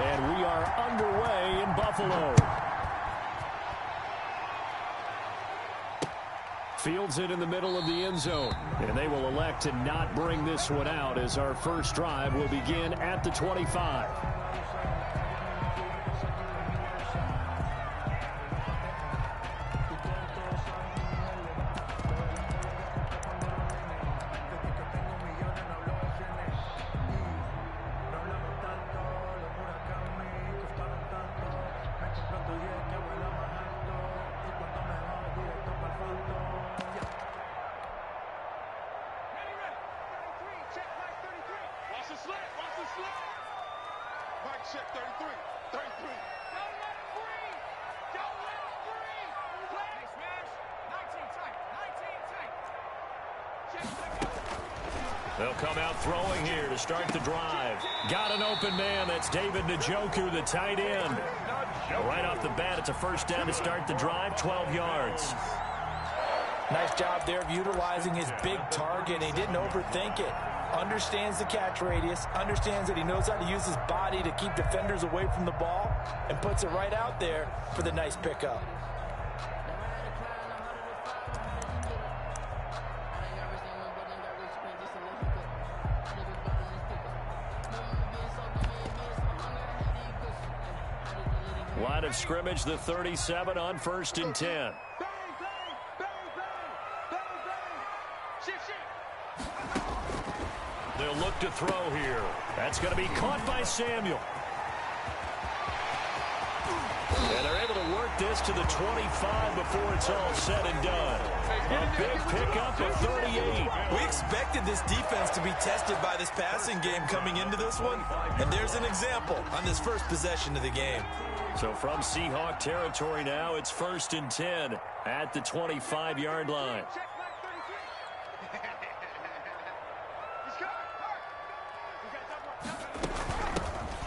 And we are underway in Buffalo. Fields it in the middle of the end zone. And they will elect to not bring this one out as our first drive will begin at the 25. They'll come out throwing here to start the drive. Got an open man. That's David Njoku, the tight end. Right off the bat, it's a first down to start the drive, 12 yards. Nice job there of utilizing his big target. He didn't overthink it. Understands the catch radius, understands that he knows how to use his body to keep defenders away from the ball, and puts it right out there for the nice pickup. Line of scrimmage, the 37 on 1st and 10. They'll look to throw here. That's going to be caught by Samuel. And they're able to work this to the 25 before it's all said and done. A big pickup of 38. We expected this defense to be tested by this passing game coming into this one. And there's an example on this first possession of the game. So from Seahawk territory now, it's 1st and 10 at the 25-yard line.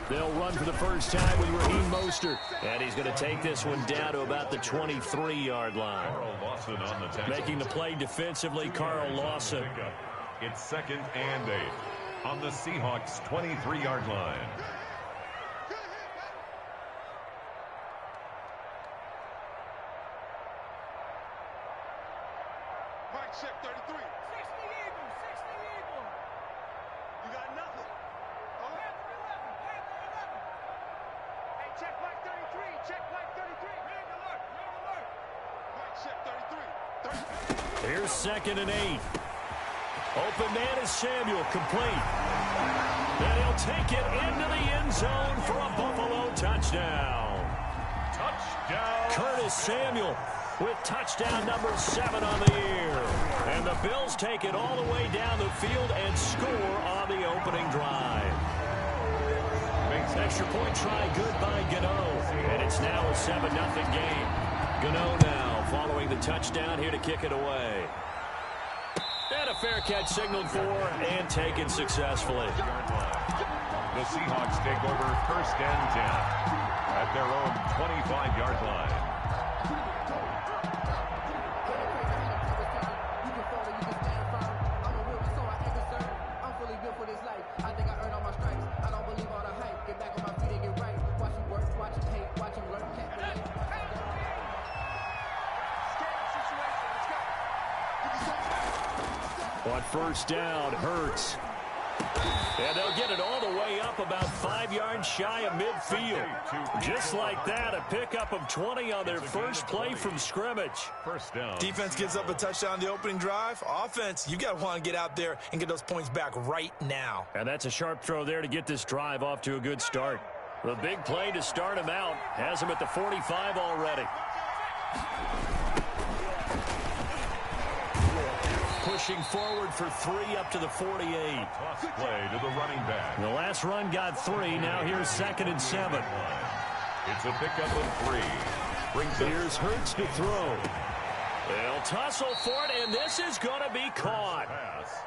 They'll run for the first time with Raheem Mostert. And he's going to take this one down to about the 23-yard line. Making the play defensively, Carl Lawson. It's 2nd and 8 on the Seahawks' 23-yard line. Check 33. 60 Eagles, 60 Eagles. You got nothing. Oh. Panther 11, Panther 11. Hey, check Mike 33, check Mike 33. Ring alert, ring alert. Mike check 33. Here's 2nd and 8. Open man is Samuel, complete. And he'll take it into the end zone for a Buffalo touchdown. Touchdown. Curtis Samuel with touchdown number 7 on the year. And the Bills take it all the way down the field and score on the opening drive. Makes extra point try good by Gano. And it's now a 7-0 game. Gano now following the touchdown here to kick it away. And a fair catch signaled for and taken successfully. The Seahawks take over 1st and 10 at their own 25-yard line. On 1st down, Hurts. And they'll get it all the way up about 5 yards shy of midfield. Just like that, a pickup of 20 on their first play from scrimmage. 1st down. Defense gives up a touchdown on the opening drive. Offense, you got to want to get out there and get those points back right now. And that's a sharp throw there to get this drive off to a good start. The big play to start him out has him at the 45 already. Pushing forward for 3 up to the 48. Toss play to the running back. The last run got 3. Now here's 2nd and 7. It's a pickup of 3. Brings Here's Hurts to throw. They'll tussle for it, and this is going to be caught. Pass.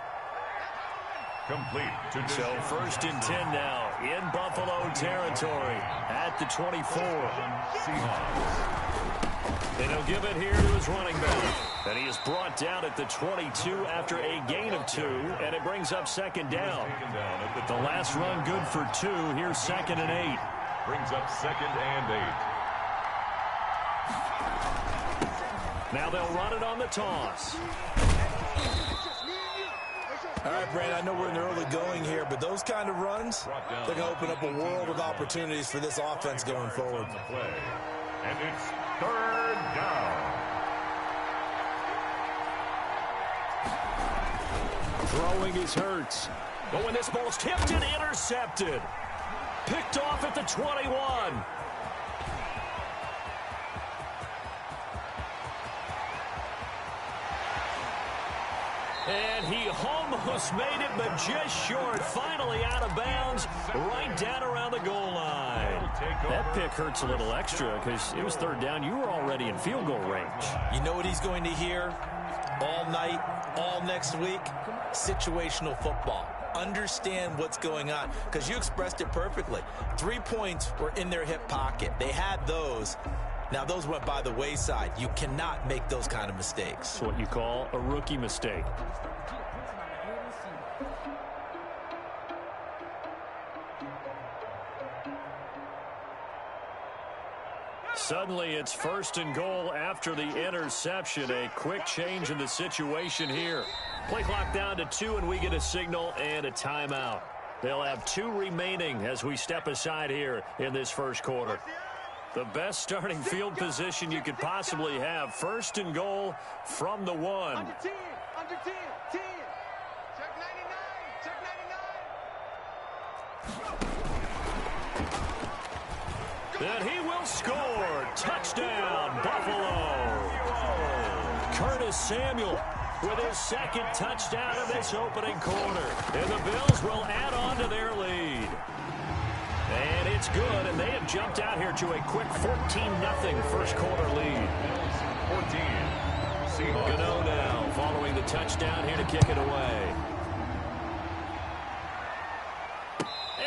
Complete to So 1st and 10 now in Buffalo territory at the 24. Seahawks. And he'll give it here to his running back. And he is brought down at the 22 after a gain of 2, and it brings up 2nd down. The last run good for 2. Here's 2nd and 8. Brings up 2nd and 8. Now they'll run it on the toss. All right, Brandon, I know we're in the early going here, but those kind of runs, they're going to open up a world of opportunities for this offense going forward. And it's 3rd down. Throwing is Hurts. But when this ball's tipped and intercepted. Picked off at the 21. And he almost made it, but just short. Finally out of bounds, right down around the goal line. That pick hurts a little extra because it was 3rd down. You were already in field goal range. You know what he's going to hear all night, all next week? Situational football. Understand what's going on, because you expressed it perfectly. 3 points were in their hip pocket. They had those. Now, those went by the wayside. You cannot make those kind of mistakes. It's what you call a rookie mistake. Suddenly, it's 1st and goal after the interception. A quick change in the situation here. Play clock down to 2, and we get a signal and a timeout. They'll have 2 remaining as we step aside here in this first quarter. The best starting field position you could possibly have. 1st and goal from the 1. Under 10, 10. Check 99, Then he will score. Touchdown, Buffalo. Curtis Samuel with his 2nd touchdown of this opening quarter. And the Bills will add on to their lead. And it's good, and they have jumped out here to a quick 14-0 first quarter lead. 14. Seahawks. Gano now following the touchdown here to kick it away.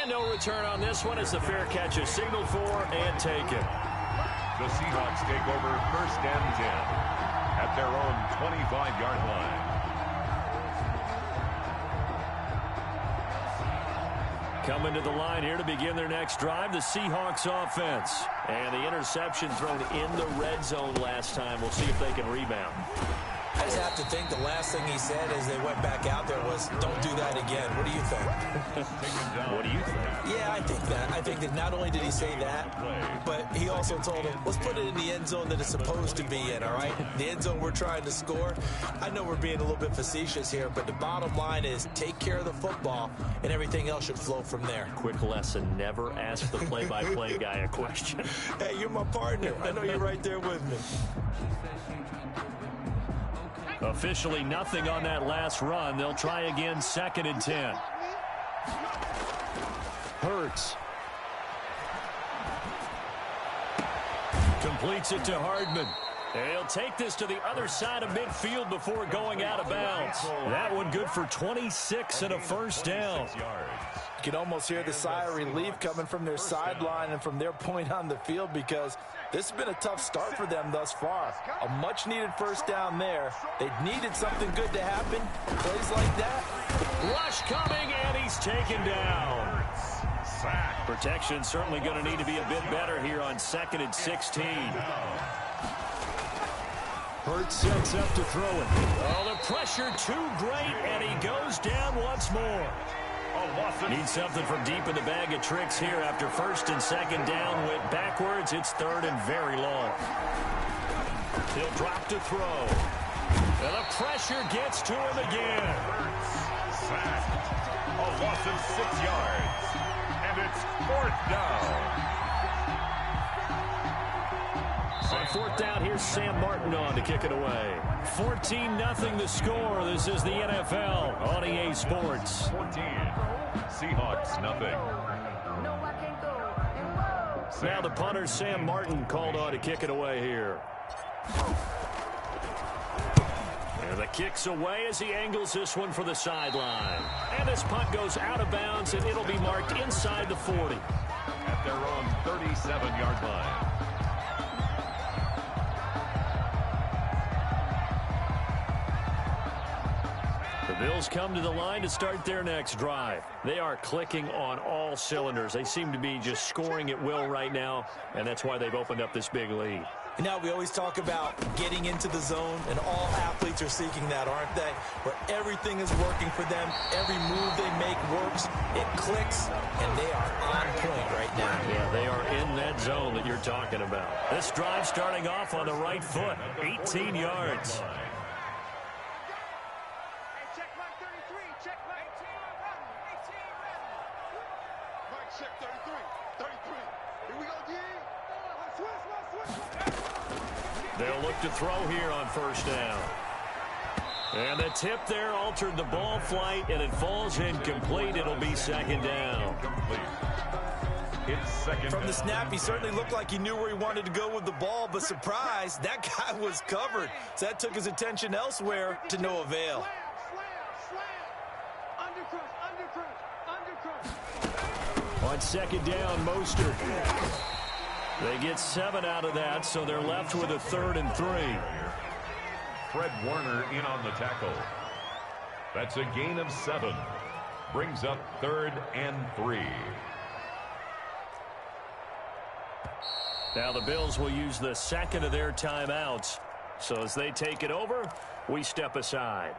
And no return on this one as the fair catch is signaled for and taken. The Seahawks take over 1st and 10 at their own 25-yard line. Coming to the line here to begin their next drive, the Seahawks offense. And the interception thrown in the red zone last time. We'll see if they can rebound. I just have to think the last thing he said as they went back out there was, don't do that again. What do you think? What do you think? Yeah, I think that. I think that not only did he say that, but he also told him, let's put it in the end zone that it's supposed to be in, all right? The end zone we're trying to score. I know we're being a little bit facetious here, but the bottom line is take care of the football, and everything else should flow from there. Quick lesson, never ask the play-by-play guy a question. Hey, you're my partner. I know you're right there with me. Officially nothing on that last run. They'll try again, 2nd and 10. Hurts. Completes it to Hardman. He'll take this to the other side of midfield before going out of bounds. That one good for 26 and a 1st down. You can almost hear the sigh of relief coming from their sideline and from their point on the field, because this has been a tough start for them thus far. A much-needed 1st down there. They needed something good to happen. Plays like that. Rush coming, and he's taken down. Protection certainly going to need to be a bit better here on 2nd and 16. Hurts sets up to throw it. Oh, the pressure too great, and he goes down once more. Needs something from deep in the bag of tricks here after 1st and 2nd down. Went backwards. It's 3rd and very long. He'll drop to throw. And the pressure gets to him again. Sacked. A loss of 6 yards. And it's 4th down. On 4th down, here's Sam Martin on to kick it away. 14-0 the score. This is the NFL on EA Sports. 14. Seahawks, nothing. Now the punter, Sam Martin, called on to kick it away here. And the kick's away as he angles this one for the sideline. And this punt goes out of bounds, and it'll be marked inside the 40. At their own 37-yard line. The Bills come to the line to start their next drive. They are clicking on all cylinders. They seem to be just scoring at will right now, and that's why they've opened up this big lead. And now we always talk about getting into the zone, and all athletes are seeking that, aren't they? Where everything is working for them, every move they make works, it clicks, and they are on point right now. Yeah, they are in that zone that you're talking about. This drive starting off on the right foot, 18 yards. They'll look to throw here on first down. And the tip there altered the ball flight, and it falls incomplete. It'll be second down. It's second From the snap, he certainly looked like he knew where he wanted to go with the ball, but surprise, that guy was covered. So that took his attention elsewhere to no avail. On second down, Mostert. They get 7 out of that, so they're left with a 3rd and 3. Fred Warner in on the tackle. That's a gain of 7. Brings up 3rd and 3. Now the Bills will use the second of their timeouts. So as they take it over, we step aside.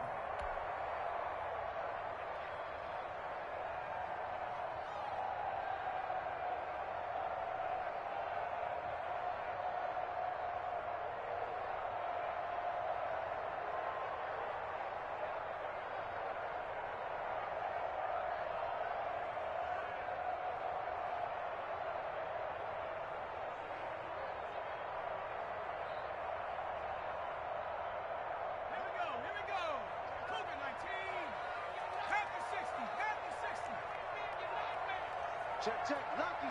Check, check. Lucky.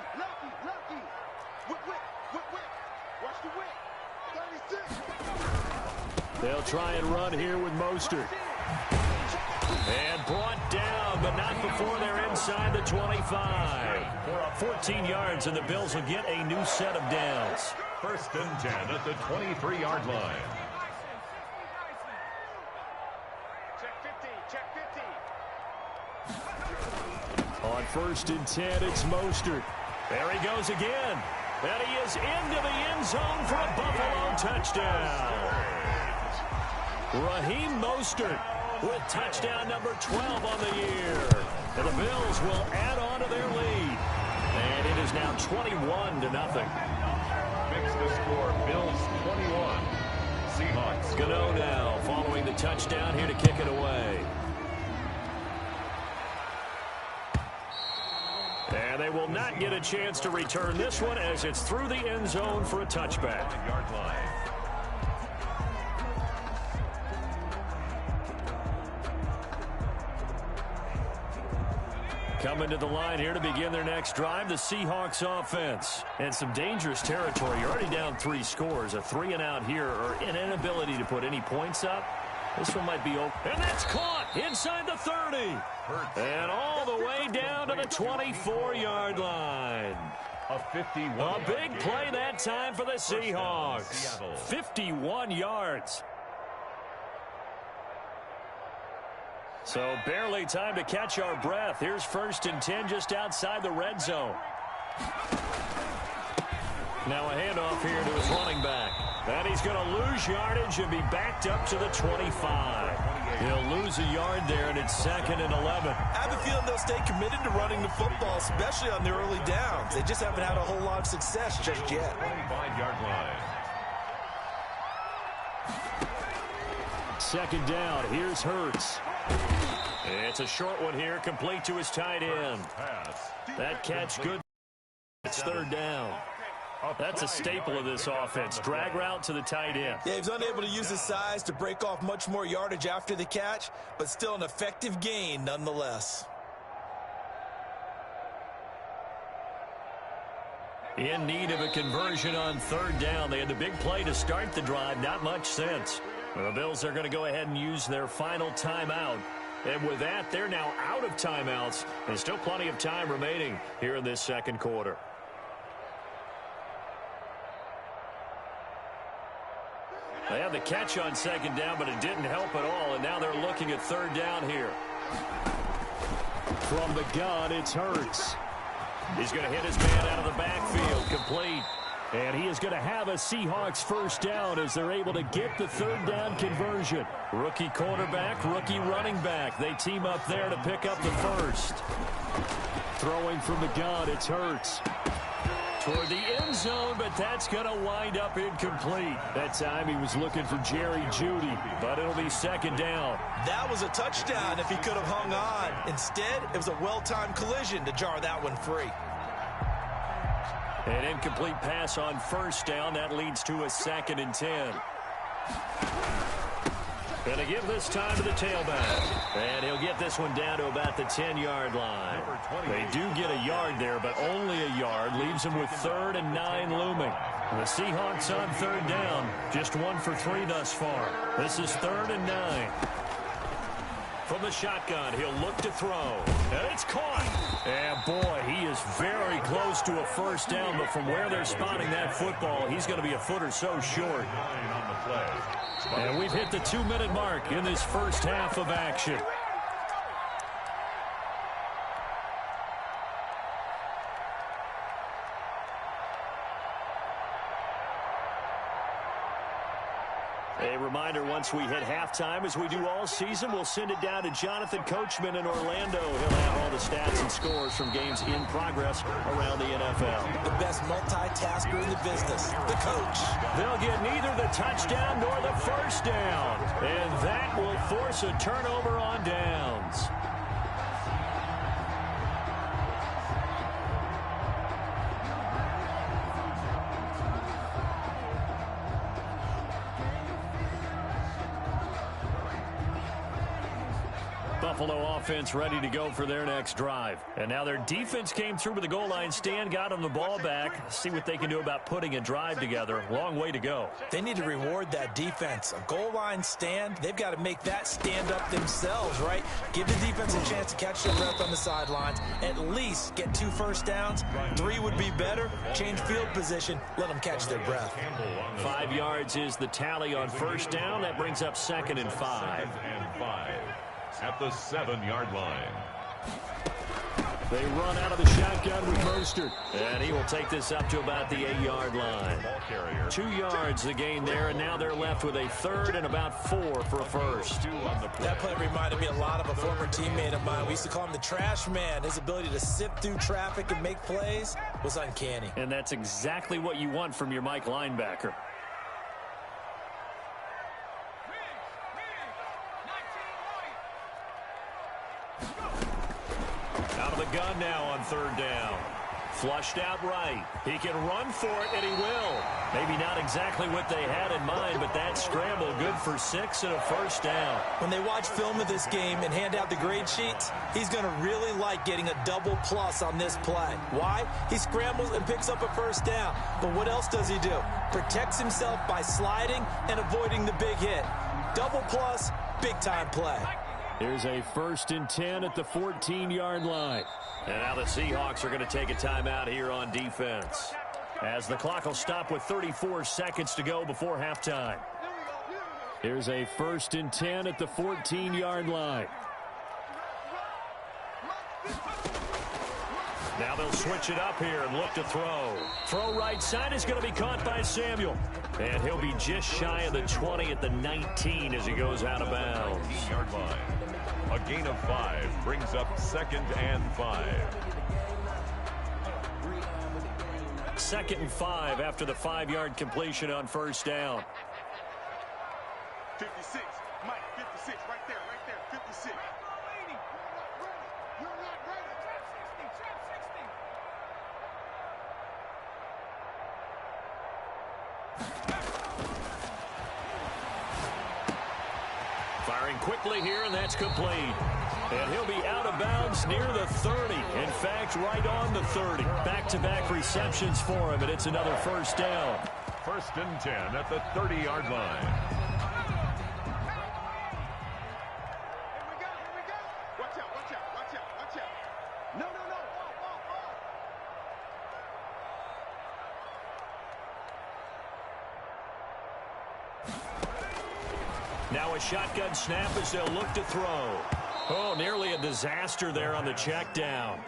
Whip. Watch the whip. 36. They'll try and run here with Mostert. And brought down, but not before they're inside the 25. 14 yards, and the Bills will get a new set of downs. 1st and 10 at the 23-yard line. On 1st and 10, it's Mostert. There he goes again. And he is into the end zone for a Buffalo touchdown. Raheem Mostert with touchdown number 12 on the year. And the Bills will add on to their lead. And it is now 21-0. Makes the score Bills 21. Seahawks. Gano now following the touchdown here to kick it away. And they will not get a chance to return this one as it's through the end zone for a touchback. Yard line. Coming to the line here to begin their next drive, the Seahawks offense. And some dangerous territory. You're already down 3 scores. A 3-and-out here or an inability to put any points up. This one might be open. And that's caught inside the 30. And all the way down to the 24-yard line. A big play that time for the Seahawks. 51 yards. So barely time to catch our breath. Here's 1st and 10 just outside the red zone. Now a handoff here to his running back. And he's going to lose yardage and be backed up to the 25. He'll lose a yard there, and it's 2nd and 11. I have a feeling they'll stay committed to running the football, especially on the early downs. They just haven't had a whole lot of success just yet. 25-yard line. 2nd down. Here's Hurts. It's a short one here, complete to his tight end. That catch good. It's 3rd down. That's a staple of this offense. Drag route to the tight end. Yeah, he was unable to use his size to break off much more yardage after the catch, but still an effective gain nonetheless. In need of a conversion on 3rd down. They had the big play to start the drive. Not much sense. Well, the Bills are going to go ahead and use their final timeout. And with that, they're now out of timeouts. And still plenty of time remaining here in this 2nd quarter. They had the catch on second down, but it didn't help at all, and now they're looking at third down here. From the gun, it's Hurts. He's going to hit his man out of the backfield, complete. And he is going to have a Seahawks first down as they're able to get the third down conversion. Rookie quarterback, rookie running back. They team up there to pick up the first. Throwing from the gun, it's Hurts. Toward the end zone, but that's going to wind up incomplete. That time he was looking for Jerry Jeudy, but it'll be second down. That was a touchdown if he could have hung on. Instead, it was a well-timed collision to jar that one free. An incomplete pass on first down. That leads to a 2nd and 10. Going to give this time to the tailback. And he'll get this one down to about the 10-yard line. They do get a yard there, but only a yard. Leaves them with 3rd and 9 looming. The Seahawks on third down. Just 1 for 3 thus far. This is 3rd and 9. From the shotgun, he'll look to throw. And it's caught. And boy, he is very close to a first down, but from where they're spotting that football, he's going to be a foot or so short. And we've hit the 2-minute mark in this first half of action. A reminder, once we hit halftime, as we do all season, we'll send it down to Jonathan Coachman in Orlando. He'll have all the stats and scores from games in progress around the NFL. The best multitasker in the business, the coach. They'll get neither the touchdown nor the first down, and that will force a turnover on downs. Buffalo offense ready to go for their next drive. And now their defense came through with the goal line stand, got them the ball back. See what they can do about putting a drive together. Long way to go. They need to reward that defense. A goal line stand, they've got to make that stand up themselves, right? Give the defense a chance to catch their breath on the sidelines. At least get 2 first downs. 3 would be better. Change field position. Let them catch their breath. 5 yards is the tally on first down. That brings up 2nd and 5. At the 7-yard line. They run out of the shotgun with Mostert. And he will take this up to about the 8-yard line. 2 yards the gain there, and now they're left with a 3rd and about 4 for a first. That play reminded me a lot of a former teammate of mine. We used to call him the trash man. His ability to sift through traffic and make plays was uncanny. And that's exactly what you want from your Mike linebacker. Out of the gun now on third down. Flushed out right. He can run for it, and he will. Maybe not exactly what they had in mind, but that scramble good for 6 and a first down. When they watch film of this game and hand out the grade sheets, he's going to really like getting a double plus on this play. Why? He scrambles and picks up a first down. But what else does he do? Protects himself by sliding and avoiding the big hit. Double plus, big-time play. Here's a 1st and 10 at the 14-yard line. And now the Seahawks are going to take a timeout here on defense, as the clock will stop with 34 seconds to go before halftime. Here's a 1st and 10 at the 14-yard line. Now they'll switch it up here and look to throw. Throw right side is going to be caught by Samuel. And he'll be just shy of the 20 at the 19 as he goes out of bounds. 18-yard line. A gain of 5 brings up 2nd and 5. 2nd and 5 after the 5-yard completion on first down. 56. Mike, 56. Right there, 56. You're not ready. Trap 60. Firing quickly here, and that's complete. And he'll be out of bounds near the 30. In fact, right on the 30. Back-to-back receptions for him, and it's another first down. 1st and 10 at the 30-yard line. Here we go. Watch out. No. Ball. Now a shotgun snap as they'll look to throw. Oh, nearly a disaster there on the check down.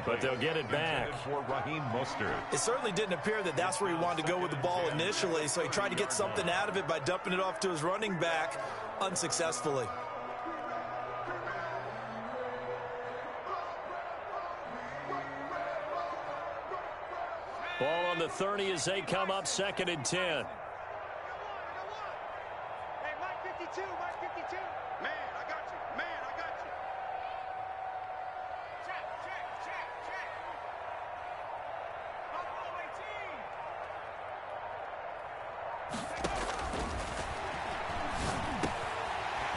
But they'll get it back. For Raheem Mostert. It certainly didn't appear that that's where he wanted to go with the ball initially, so he tried to get something out of it by dumping it off to his running back unsuccessfully. Ball on the 30 as they come up 2nd and 10. Hey, Mike 52, Mike 52. Man, I got you. Man, I got you. Check. Buffalo 18.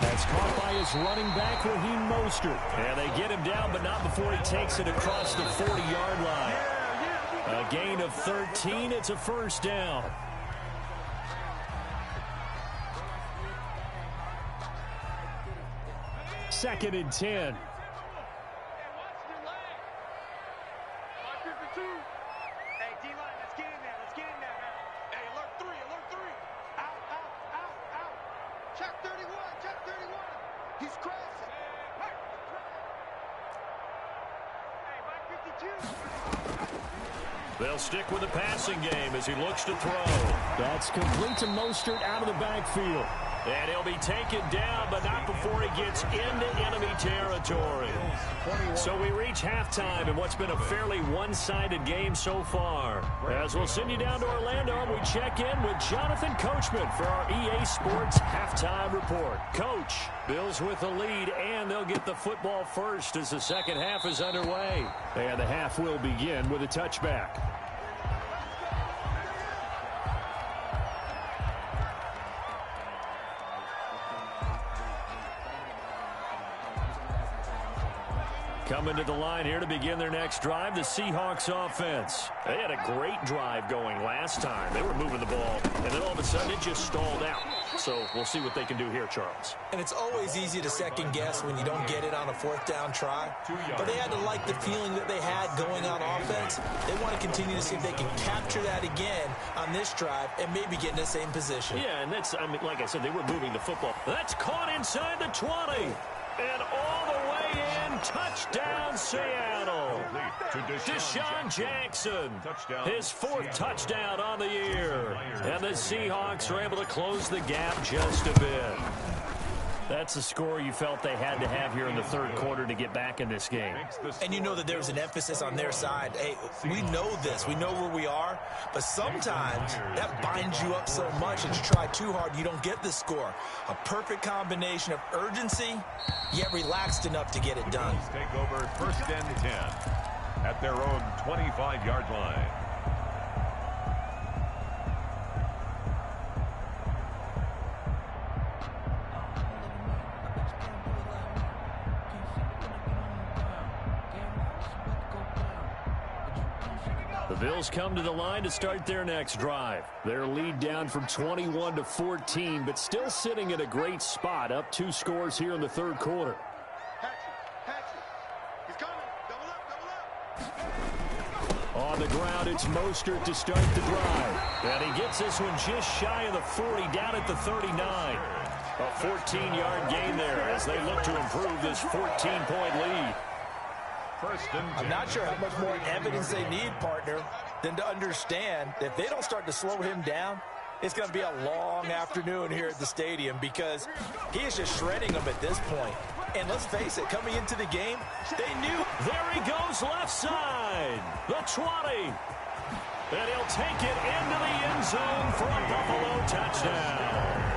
That's caught by his running back, Raheem Mostert. And they get him down, but not before he takes it across the 40-yard line. A gain of 13. It's a first down. Second and 10. Hey, D-line, let's get in there. Man. Hey, alert 3. Out. Check 31. He's crashing. Hey, Mike 52. They'll stick with the passing game as he looks to throw. That's complete to Mostert out of the backfield. And he'll be taken down, but not before he gets into enemy territory. So we reach halftime in what's been a fairly one-sided game so far. As we'll send you down to Orlando, and we check in with Jonathan Coachman for our EA Sports Halftime Report. Coach, Bills with the lead, and they'll get the football first as the second half is underway. And the half will begin with a touchback. Coming to the line here to begin their next drive, the Seahawks offense. They had a great drive going last time. They were moving the ball, and then all of a sudden it just stalled out. So we'll see what they can do here, Charles. And it's always easy to second guess when you don't get it on a 4th down try. But they had to like the feeling that they had going on offense. They want to continue to see if they can capture that again on this drive and maybe get in the same position. Yeah, and that's, I mean, like I said, they were moving the football. That's caught inside the 20. And all the way in, touchdown Seattle. Deshaun Jackson, his 4th touchdown on the year. And the Seahawks are able to close the gap just a bit. That's the score you felt they had to have here in the 3rd quarter to get back in this game. And you know that there's an emphasis on their side. Hey, we know this. We know where we are. But sometimes that binds you up so much that you try too hard, you don't get the score. A perfect combination of urgency, yet relaxed enough to get it done. Take over 1st and 10 at their own 25-yard line. The Bills come to the line to start their next drive. Their lead down from 21 to 14, but still sitting at a great spot, up 2 scores here in the 3rd quarter. Hatchet. He's coming. Double up. On the ground, it's Mostert to start the drive. And he gets this one just shy of the 40, down at the 39. A 14-yard gain there as they look to improve this 14-point lead. I'm not sure how much more evidence they need, partner, than to understand that if they don't start to slow him down, it's going to be a long afternoon here at the stadium because he is just shredding them at this point. And let's face it, coming into the game, they knew. There he goes left side, the 20. And he'll take it into the end zone for a Buffalo touchdown.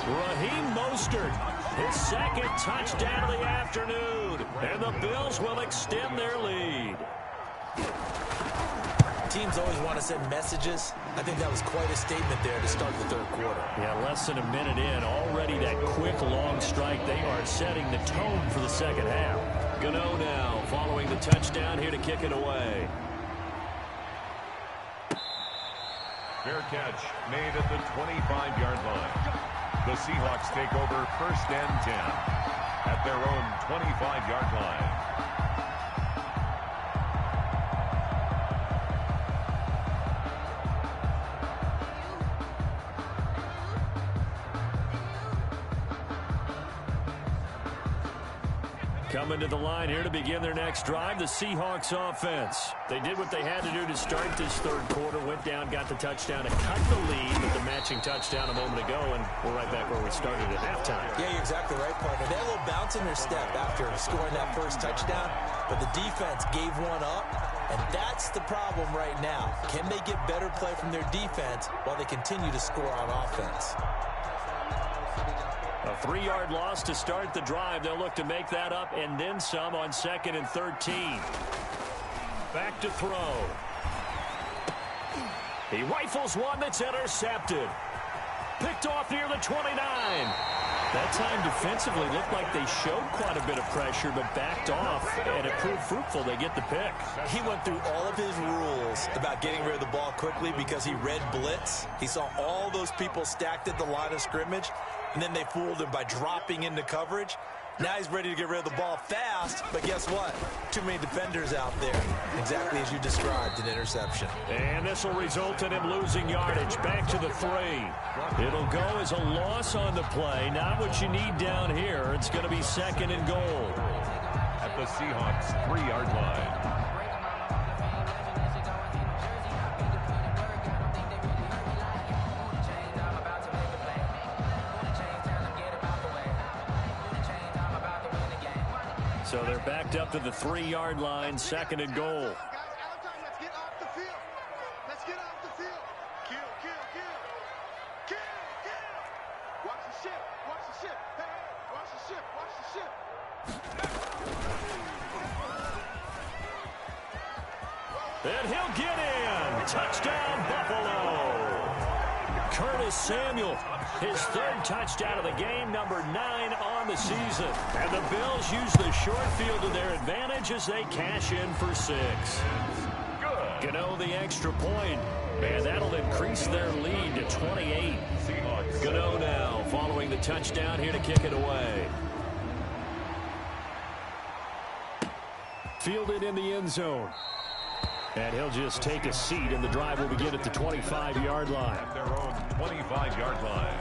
Raheem Mostert, his 2nd touchdown of the afternoon. And the Bills will extend their lead. Teams always want to send messages. I think that was quite a statement there to start the 3rd quarter. Yeah, less than a minute in, already that quick long strike. They are setting the tone for the 2nd half. Gano now following the touchdown here to kick it away. Fair catch made at the 25-yard line. The Seahawks take over 1st and 10 at their own 25-yard line. Coming to the line here to begin their next drive, the Seahawks offense. They did what they had to do to start this third quarter, went down, got the touchdown to cut the lead with the matching touchdown a moment ago, and we're right back where we started at halftime. Yeah, you're exactly right, partner. They had a little bounce in their step after scoring that first touchdown, but the defense gave one up, and that's the problem right now. Can they get better play from their defense while they continue to score on offense? A 3-yard loss to start the drive. They'll look to make that up and then some on 2nd and 13. Back to throw. He rifles one that's intercepted. Picked off near the 29. That time defensively looked like they showed quite a bit of pressure but backed off, and it proved fruitful. They get the pick. He went through all of his rules about getting rid of the ball quickly because he read blitz. He saw all those people stacked at the line of scrimmage, and then they fooled him by dropping into coverage. Now he's ready to get rid of the ball fast, but guess what? Too many defenders out there. Exactly as you described, an interception. And this will result in him losing yardage. Back to the 3. It'll go as a loss on the play. Not what you need down here. It's going to be 2nd and goal. At the Seahawks 3-yard line. So they're backed up to the 3-yard line, 2nd and goal. Let's get off the field. Let's get off the field. Kill. Watch the ship. Hey, watch the ship. And he'll get in. Touchdown, Buffalo. Curtis Samuel, his 3rd touchdown of the game, number 9 on the season. And the Bills use the short field to their advantage as they cash in for 6. Good. Gano the extra point, and that'll increase their lead to 28. Gano now following the touchdown here to kick it away. Fielded in the end zone. And he'll just take a seat, and the drive will begin at the 25-yard line. At their own 25-yard line.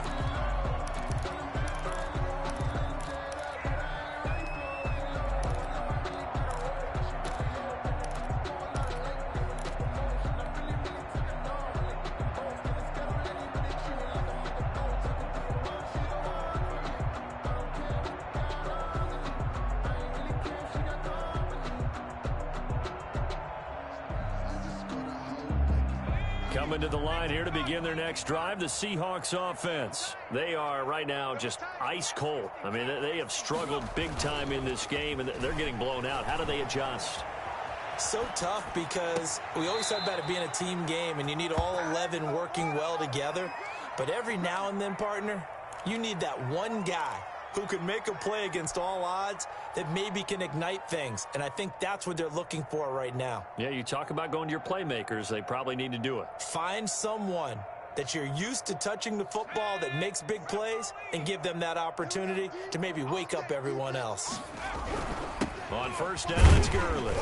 Coming to the line here to begin their next drive, the Seahawks offense. They are right now just ice cold. I mean, they have struggled big time in this game, and they're getting blown out. How do they adjust? So tough because we always talk about it being a team game, and you need all 11 working well together. But every now and then, partner, you need that one guy who can make a play against all odds that maybe can ignite things. And I think that's what they're looking for right now. Yeah, you talk about going to your playmakers. They probably need to do it. Find someone that you're used to touching the football that makes big plays and give them that opportunity to maybe wake up everyone else. On first down, it's Gurley.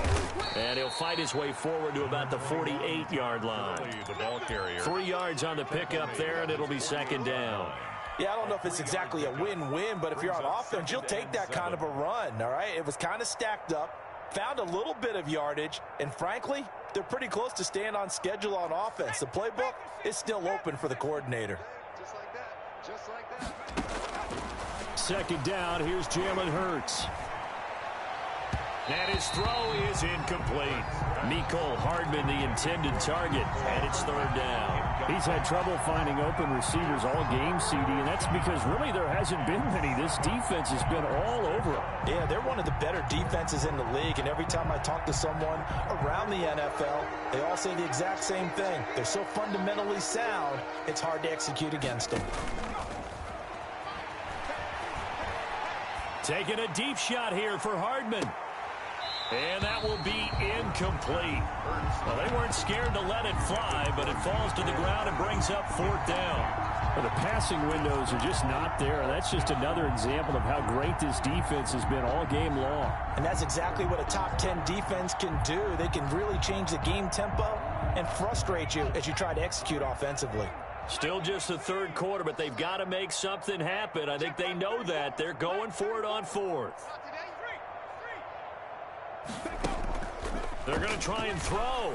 And he'll fight his way forward to about the 48-yard line. The ball carrier. 3 yards on the pickup there, and it'll be 2nd down. Yeah, I don't know if it's exactly a win-win, but if you're on offense, you'll take that kind of a run, all right? It was kind of stacked up, found a little bit of yardage, and frankly, they're pretty close to staying on schedule on offense. The playbook is still open for the coordinator. Just like that. 2nd down, here's Jalen Hurts. And his throw is incomplete. Mecole Hardman, the intended target, and it's 3rd down. He's had trouble finding open receivers all game, CD, and that's because really there hasn't been many. This defense has been all over him. Yeah, they're one of the better defenses in the league, and every time I talk to someone around the NFL, they all say the exact same thing. They're so fundamentally sound, it's hard to execute against them. Taking a deep shot here for Hardman. And that will be incomplete. Well, they weren't scared to let it fly, but it falls to the ground and brings up 4th down. Well, the passing windows are just not there. That's just another example of how great this defense has been all game long. And that's exactly what a top 10 defense can do. They can really change the game tempo and frustrate you as you try to execute offensively. Still just the 3rd quarter, but they've got to make something happen. I think they know that. They're going for it on 4th. They're going to try and throw.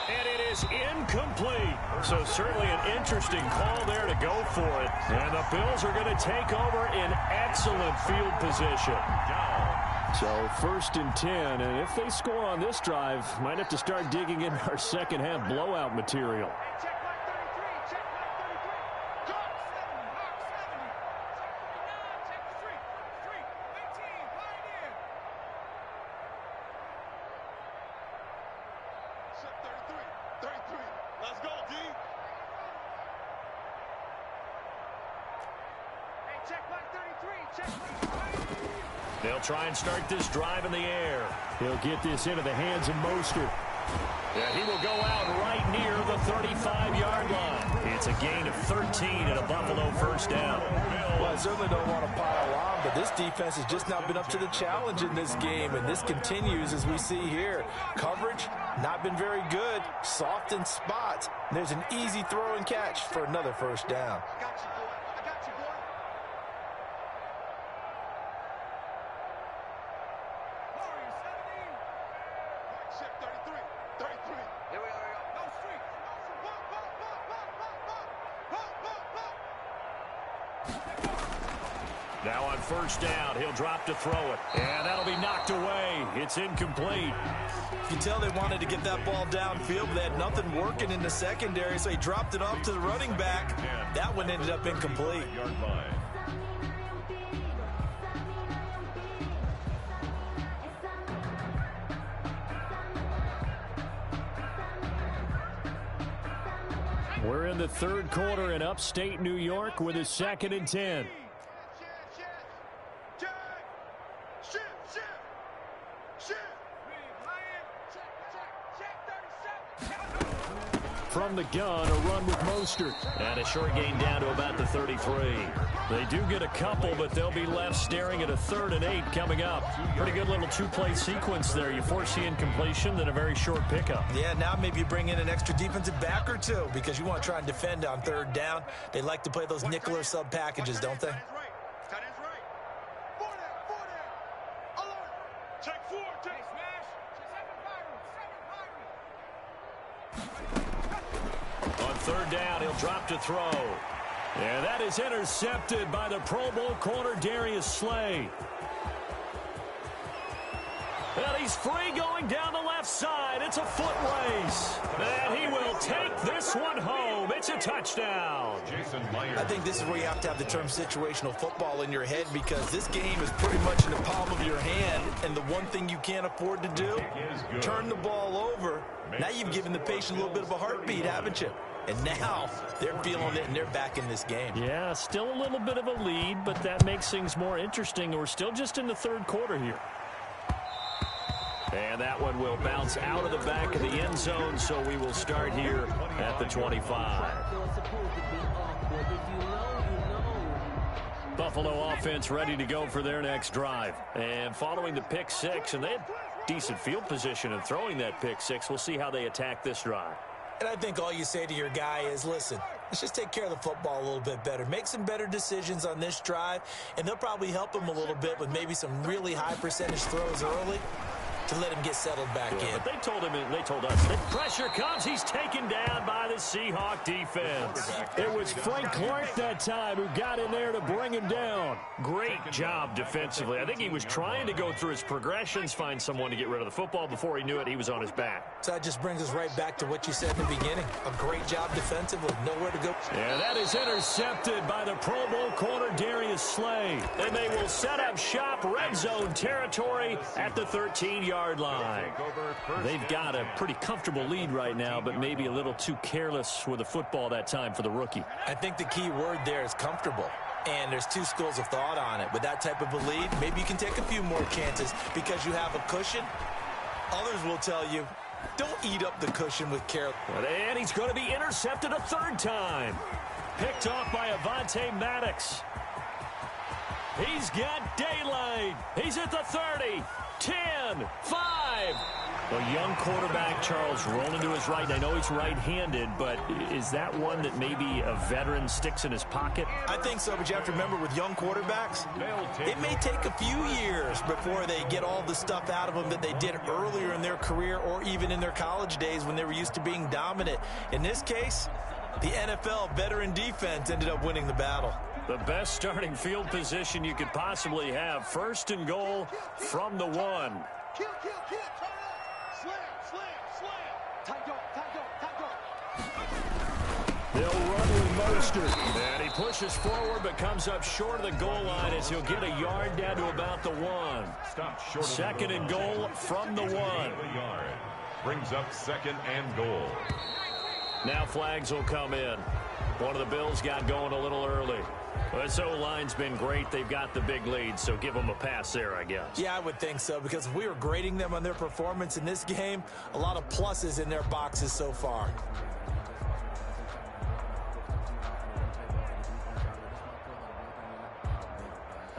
And it is incomplete. So certainly an interesting call there to go for it. And the Bills are going to take over in excellent field position. So 1st and 10, and if they score on this drive, might have to start digging in our second half blowout material. Let's go, D. Hey, check back 33. Check back 33. They'll try and start this drive in the air. He'll get this into the hands of Mostert. Yeah, he will go out right near the 35-yard line. It's a gain of 13 and a Buffalo first down. Well, I certainly don't want to pile on, but this defense has just not been up to the challenge in this game, and this continues as we see here. Coverage, not been very good, soft in spots. There's an easy throw and catch for another first down. I got you, boy. I got you, boy. Warrior 17. Right shift 33. 33. Here we go. No street. Now on first down, he'll drop to throw it. And that'll be knocked away. It's incomplete. You can tell they wanted to get that ball downfield, but they had nothing working in the secondary, so he dropped it off to the running back. That one ended up incomplete. Yard line. We're in the third quarter in upstate New York with a 2nd and 10. From the gun, a run with Mostert. And a short gain down to about the 33. They do get a couple, but they'll be left staring at a 3rd and 8 coming up. Pretty good little two-play sequence there. You force the incompletion, then a very short pickup. Yeah, now maybe you bring in an extra defensive back or two because you want to try and defend on 3rd down. They like to play those nickel or sub packages, don't they? On 3rd down, he'll drop to throw. And that is intercepted by the Pro Bowl corner, Darius Slay. And he's free going down the left side. It's a foot race. And he will take this one home. It's a touchdown. Jason Myers. I think this is where you have to have the term situational football in your head because this game is pretty much in the palm of your hand, and the one thing you can't afford to do, turn the ball over. Now you've given the patient a little bit of a heartbeat, haven't you? And now they're feeling it, and they're back in this game. Yeah, still a little bit of a lead, but that makes things more interesting. We're still just in the third quarter here. And that one will bounce out of the back of the end zone, so we will start here at the 25. Buffalo offense ready to go for their next drive. And following the pick six, and they had decent field position in throwing that pick six. We'll see how they attack this drive. And I think all you say to your guy is, listen, let's just take care of the football a little bit better. Make some better decisions on this drive, and they'll probably help him a little bit with maybe some really high percentage throws early to let him get settled back in. But they told him, and they told us, that pressure comes. He's taken down by the Seahawk defense. It was Frank Clark that time who got in there to bring him down. Great job defensively. I think he was trying to go through his progressions, find someone to get rid of the football. Before he knew it, he was on his back. So that just brings us right back to what you said in the beginning. A great job defensively. Nowhere to go. And that is intercepted by the Pro Bowl corner, Darius Slay. And they will set up shop, red zone territory at the 13-yard line. They've got a pretty comfortable lead right now, but maybe a little too careless with the football that time for the rookie. I think the key word there is comfortable. And there's two schools of thought on it. With that type of a lead, maybe you can take a few more chances because you have a cushion. Others will tell you, don't eat up the cushion with care. And he's going to be intercepted a third time. Picked off by Avonte Maddox. He's got daylight. He's at the 30. 10, 5, A young quarterback, Charles, rolling to his right. And I know he's right-handed, but is that one that maybe a veteran sticks in his pocket? I think so, but you have to remember with young quarterbacks, it may take a few years before they get all the stuff out of them that they did earlier in their career or even in their college days when they were used to being dominant. In this case, the NFL veteran defense ended up winning the battle. The best starting field position you could possibly have. 1st and goal from the 1. Kill, turn up. Slam. Tight dog. They'll run with Mostert. And he pushes forward but comes up short of the goal line as he'll get a yard down to about the 1. Stop short. 2nd and goal from the 1. Brings up 2nd and goal. Now flags will come in. One of the Bills got going a little early. Well, this O-line's been great. They've got the big lead, so give them a pass there, I guess. Yeah, I would think so, because if we were grading them on their performance in this game, a lot of pluses in their boxes so far.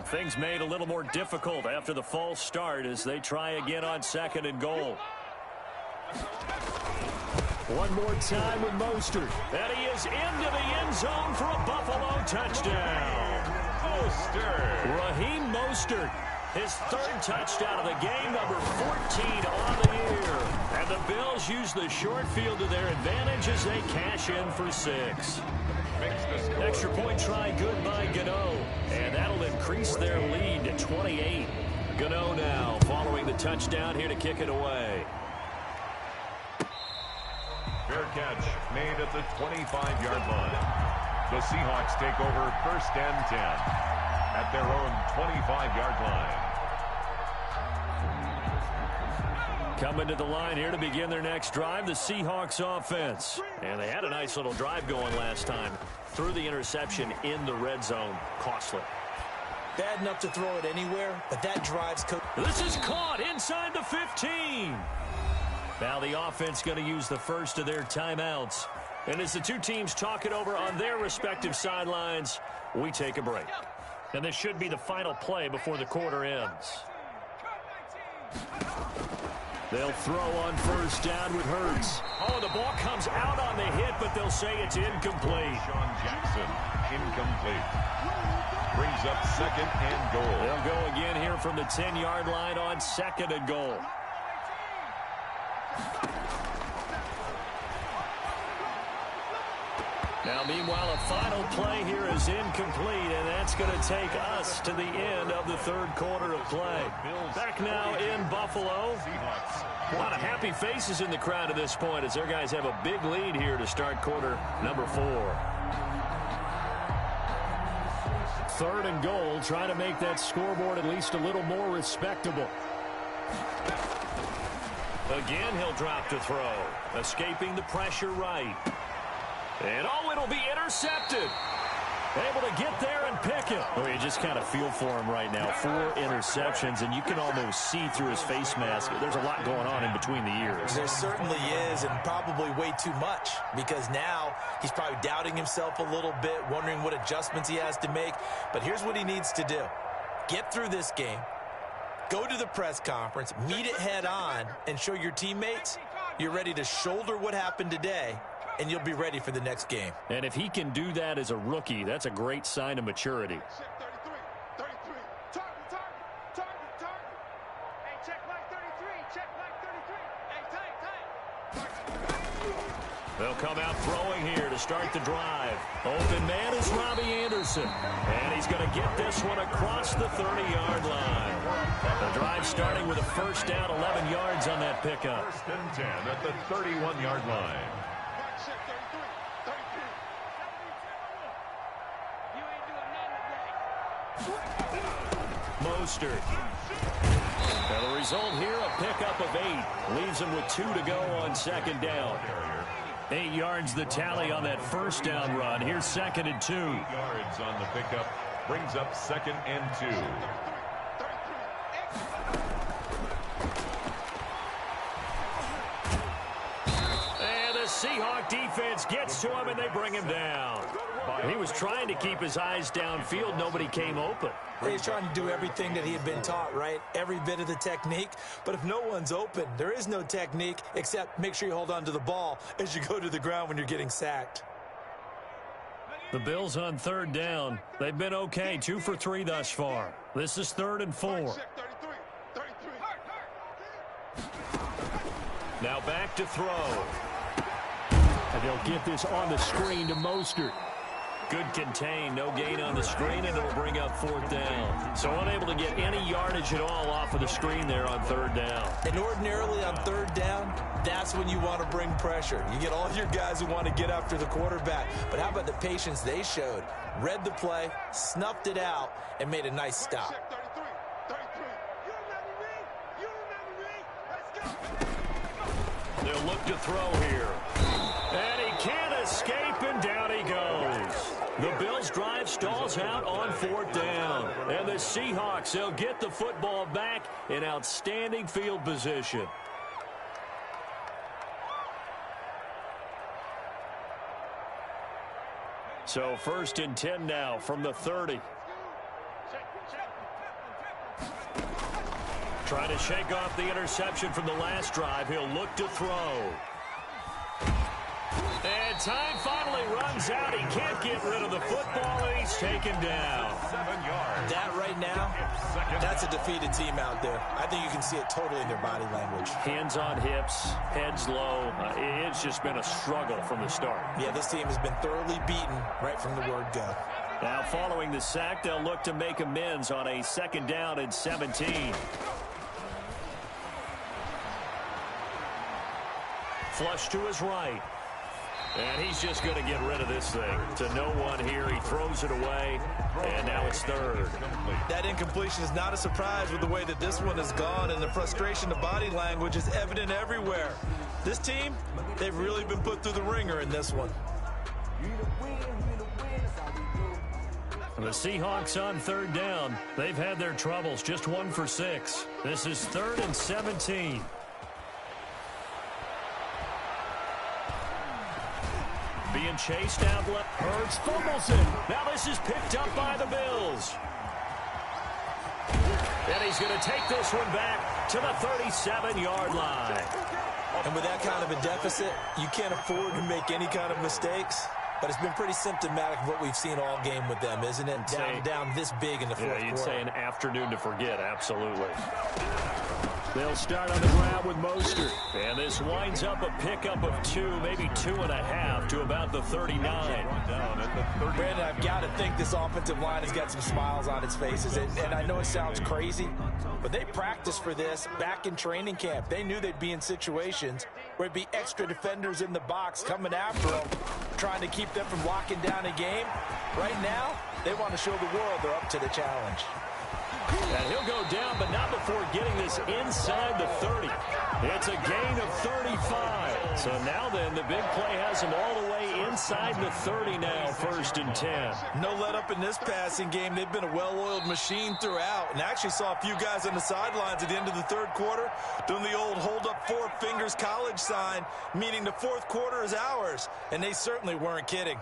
Things made a little more difficult after the false start as they try again on 2nd and goal. One more time with Mostert. And he is into the end zone for a Buffalo touchdown. Raheem Mostert, his 3rd touchdown of the game, number 14 on the year. And the Bills use the short field to their advantage as they cash in for 6. Extra point try good by Gano. And that'll increase their lead to 28. Gano now following the touchdown here to kick it away. Fair catch made at the 25-yard line. The Seahawks take over 1st and 10 at their own 25-yard line. Coming to the line here to begin their next drive, the Seahawks offense. And they had a nice little drive going last time. Threw the interception in the red zone. Costly. Bad enough to throw it anywhere, but that drives... This is caught inside the 15. Now the offense going to use the first of their timeouts. And as the two teams talk it over on their respective sidelines, we take a break. And this should be the final play before the quarter ends. They'll throw on 1st down with Hurts. Oh, the ball comes out on the hit, but they'll say it's incomplete. Sean Jackson, incomplete. Brings up 2nd and goal. They'll go again here from the 10-yard line on 2nd and goal. Now, meanwhile, a final play here is incomplete, and that's going to take us to the end of the 3rd quarter of play. Back now in Buffalo. A lot of happy faces in the crowd at this point as their guys have a big lead here to start quarter number 4. 3rd and goal, trying to make that scoreboard at least a little more respectable. Again, he'll drop to throw. Escaping the pressure right. And, oh, it'll be intercepted. Able to get there and pick it. Oh, you just kind of feel for him right now. 4 interceptions, and you can almost see through his face mask. There's a lot going on in between the ears. There certainly is, and probably way too much, because now he's probably doubting himself a little bit, wondering what adjustments he has to make. But here's what he needs to do. Get through this game. Go to the press conference, meet it head on, and show your teammates you're ready to shoulder what happened today, and you'll be ready for the next game. And if he can do that as a rookie, that's a great sign of maturity. 33. Target. Hey, check like 33. Hey, tight. They'll come out throwing here to start the drive. Open man is Robbie Anderson. And he's going to get this one across the 30-yard line. The drive starting with a 1st down, 11 yards on that pickup. 1st and 10 at the 31-yard line. Mostert. Now the result here, a pickup of 8. Leaves him with 2 to go on 2nd down. 8 yards the tally on that 1st down run. Here's 2nd and 2. 8 yards on the pickup. Brings up 2nd and 2. And the Seahawk defense gets to him, and they bring him down. He was trying to keep his eyes downfield. Nobody came open. He's trying to do everything that he had been taught, right? Every bit of the technique. But if no one's open, there is no technique except make sure you hold on to the ball as you go to the ground when you're getting sacked. The Bills on third down. They've been okay, 2 for 3 thus far. This is 3rd and 4. Now back to throw. And they'll get this on the screen to Mostert. Good contain, no gain on the screen, and it'll bring up 4th down. So unable to get any yardage at all off of the screen there on 3rd down. And ordinarily on 3rd down, that's when you want to bring pressure. You get all your guys who want to get after the quarterback. But how about the patience they showed? Read the play, snuffed it out, and made a nice stop. They'll look to throw here. And he can't escape, and down he goes. The Bills' drive stalls out on 4th down. And the Seahawks, they'll get the football back in outstanding field position. So 1st and 10 now from the 30. Trying to shake off the interception from the last drive. He'll look to throw. And time finally runs out. He can't get rid of the football, and he's taken down. 7 yards. That right now, that's a defeated team out there. I think you can see it totally in their body language. Hands on hips, heads low. It's just been a struggle from the start. Yeah, this team has been thoroughly beaten right from the word go. Now following the sack, they'll look to make amends on a 2nd down and 17. Flush to his right. And he's just going to get rid of this thing. To no one here. He throws it away. And now it's 3rd. That incompletion is not a surprise with the way that this one has gone. And the frustration, the body language is evident everywhere. This team, they've really been put through the ringer in this one. And the Seahawks on 3rd down. They've had their troubles. Just 1 for 6. This is 3rd and 17. Being chased out left. Hurts fumbles it. Now this is picked up by the Bills. And he's going to take this one back to the 37-yard line. And with that kind of a deficit, you can't afford to make any kind of mistakes. But it's been pretty symptomatic of what we've seen all game with them, isn't it? Down this big in the fourth quarter. You'd say an afternoon to forget, absolutely. They'll start on the ground with Mostert. And this winds up a pickup of 2, maybe 2.5 to about the 39. Brandon, I've got to think this offensive line has got some smiles on its faces. And I know it sounds crazy, but they practiced for this back in training camp. They knew they'd be in situations where it'd be extra defenders in the box coming after them, trying to keep them from locking down a game. Right now, they want to show the world they're up to the challenge. And he'll go down, but not before getting this inside the 30. It's a gain of 35. So now then, the big play has him all the way inside the 30 now, 1st and 10. No let up in this passing game. They've been a well-oiled machine throughout. And actually saw a few guys on the sidelines at the end of the 3rd quarter doing the old hold up 4 fingers college sign, meaning the 4th quarter is ours. And they certainly weren't kidding.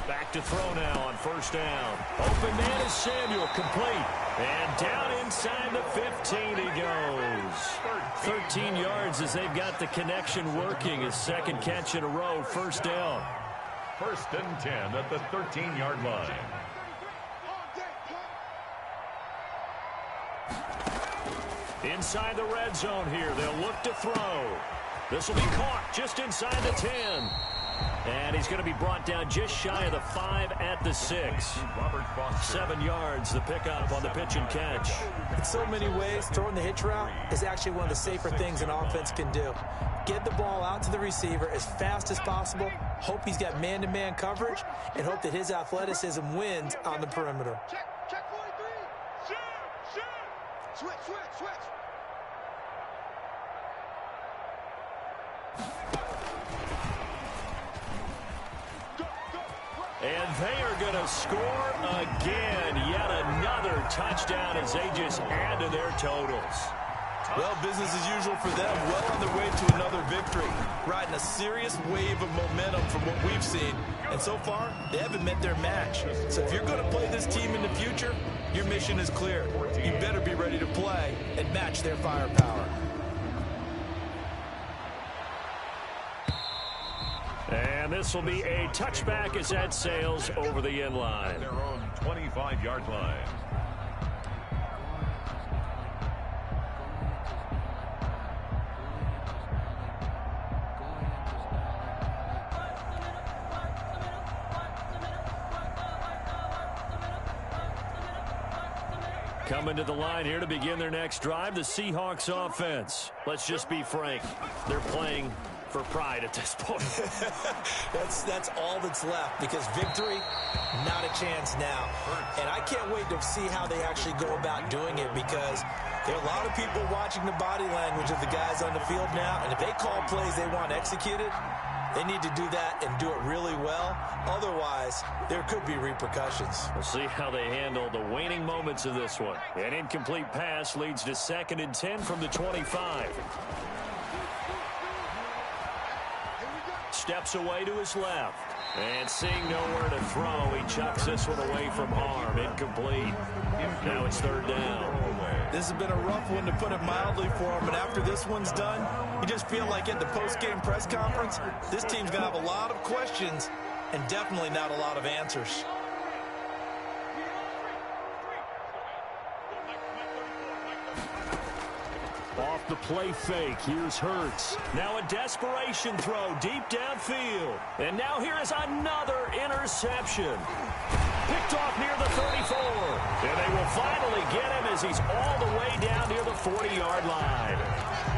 Back to throw now on 1st down. Open man is Samuel, complete. And down inside the 15 he goes. 13 yards as they've got the connection working. His 2nd catch in a row, 1st down. 1st and 10 at the 13-yard line. Inside the red zone here. They'll look to throw. This will be caught just inside the 10. And he's going to be brought down just shy of the 5 at the 6. 7 yards, the pickup on the pitch and catch. In so many ways, throwing the hitch route is actually one of the safer things an offense can do. Get the ball out to the receiver as fast as possible, hope he's got man-to-man coverage, and hope that his athleticism wins on the perimeter. Check 43. Shoot. Switch. And they are going to score again. Yet another touchdown as they just add to their totals. Well, business as usual for them. Well on their way to another victory. Riding a serious wave of momentum from what we've seen. And so far, they haven't met their match. So if you're going to play this team in the future, your mission is clear. You better be ready to play and match their firepower. And this will be a touchback as that sails over the end line. Their own 25-yard line. Coming to the line here to begin their next drive, the Seahawks offense. Let's just be frank. They're playing for pride at this point. That's all that's left, because victory, not a chance now. And I can't wait to see how they actually go about doing it, because there are a lot of people watching the body language of the guys on the field now, and if they call plays they want executed, they need to do that and do it really well. Otherwise, there could be repercussions. We'll see how they handle the waning moments of this one. An incomplete pass leads to 2nd and 10 from the 25. Steps away to his left. And seeing nowhere to throw, he chucks this one away from harm. Incomplete. Now it's 3rd down. This has been a rough one, to put it mildly, for him. And after this one's done, you just feel like at the post-game press conference, this team's going to have a lot of questions and definitely not a lot of answers. Off the play fake, here's Hurts. Now a desperation throw deep downfield. And now here is another interception. Picked off near the 34. And they will finally get him as he's all the way down near the 40-yard line.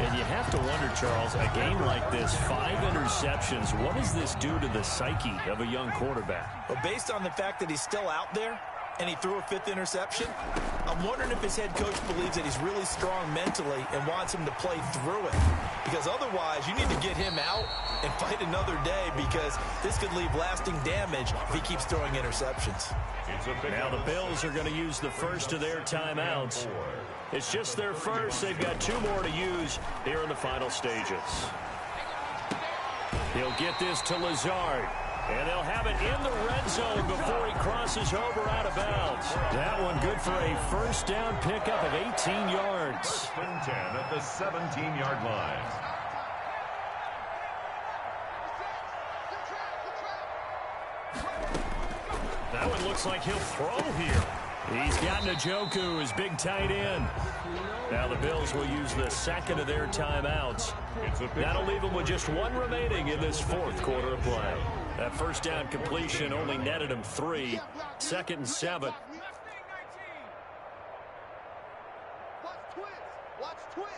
And you have to wonder, Charles, a game like this, 5 interceptions, what does this do to the psyche of a young quarterback? Well, based on the fact that he's still out there, and he threw a 5th interception, I'm wondering if his head coach believes that he's really strong mentally and wants him to play through it. Because otherwise, you need to get him out and fight another day, because this could leave lasting damage if he keeps throwing interceptions. Now the Bills are going to use the first of their timeouts. It's just their first. They've got 2 more to use here in the final stages. He'll get this to Lazard. And they'll have it in the red zone before he crosses over out of bounds. That one good for a 1st down pickup of 18 yards. 1st and 10 at the 17-yard line. That one looks like he'll throw here. He's got Njoku, his big tight end. Now the Bills will use the 2nd of their timeouts. That'll leave them with just 1 remaining in this 4th quarter of play. That 1st down completion only netted him 3. 2nd and 7. Watch twins. Watch twins.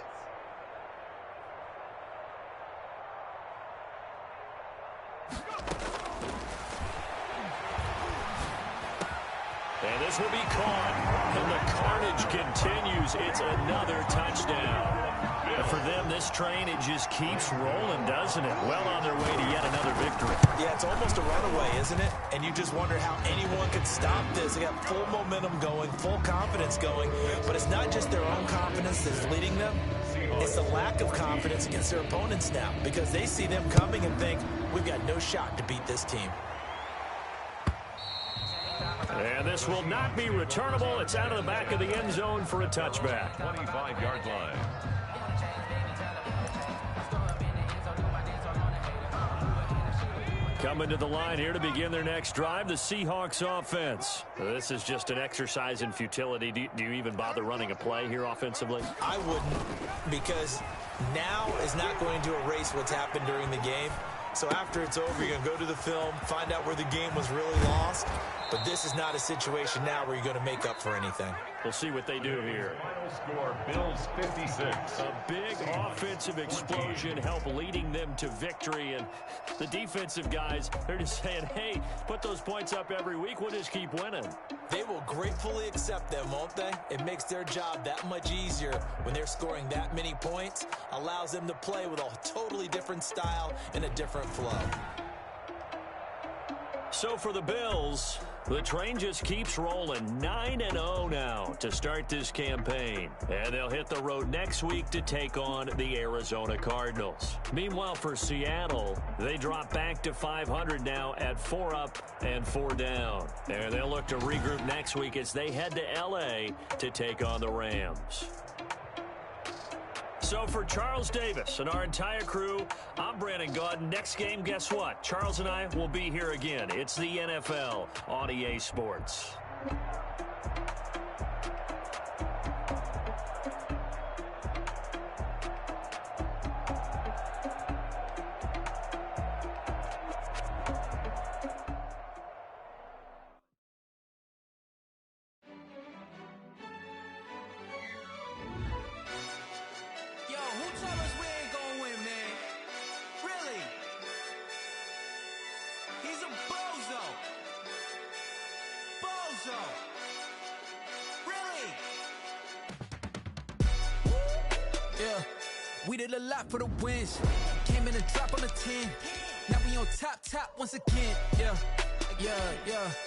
And this will be caught. And the carnage continues. It's another touchdown. And for them, this train, it just keeps rolling, doesn't it? Well on their way to yet another victory. Yeah, it's almost a runaway, isn't it? And you just wonder how anyone could stop this. They got full momentum going, full confidence going. But it's not just their own confidence that's leading them. It's the lack of confidence against their opponents now, because they see them coming and think, we've got no shot to beat this team. And this will not be returnable. It's out of the back of the end zone for a touchback. 25-yard line. Coming to the line here to begin their next drive, the Seahawks offense. This is just an exercise in futility. Do you even bother running a play here offensively? I wouldn't, because now is not going to erase what's happened during the game. So after it's over, you're going to go to the film, find out where the game was really lost. But this is not a situation now where you're going to make up for anything. We'll see what they do here. Final score, Bills 56. A big offensive explosion helped leading them to victory. And the defensive guys, they're just saying, hey, put those points up every week. We'll just keep winning. They will gratefully accept them, won't they? It makes their job that much easier when they're scoring that many points. Allows them to play with a totally different style and a different flow. So for the Bills, the train just keeps rolling. 9-0 now to start this campaign. And they'll hit the road next week to take on the Arizona Cardinals. Meanwhile, for Seattle, they drop back to 500 now at 4 up and 4 down. And they'll look to regroup next week as they head to L.A. to take on the Rams. So for Charles Davis and our entire crew, I'm Brandon Gaudin. Next game, guess what? Charles and I will be here again. It's the NFL on EA Sports. We did a lot for the wins. Came in and dropped on the 10. Now we on top once again. Yeah.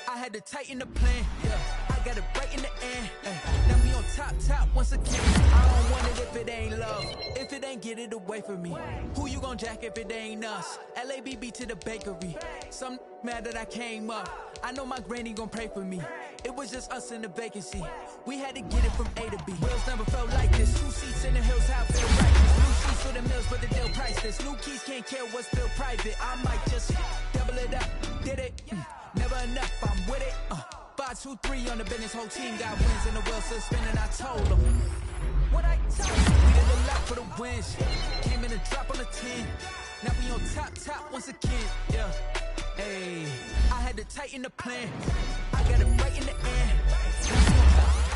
I had to tighten the plan. Yeah. I got it right in the end. Now we on top once again. I don't want it if it ain't love. If it ain't, get it away from me. Who you gon' jack if it ain't us? LABB to the bakery. Some mad that I came up. I know my granny gon' pray for me. It was just us in the vacancy. We had to get it from A to B. Wheels never felt like this. 2 seats in the hills, how it feel righteous. New sheets for the mills, but the deal priceless. New keys can't care what's still private. I might just double it up. Did it? Never enough, I'm with it. 5, 2, 3 on the business. Whole team got wins and the wheels still spinning. I told them what I told you. We did a lot for the wins. Came in and drop on the 10. Now we on top once again. Yeah. Hey, I had to tighten the plan. I got it right in the end.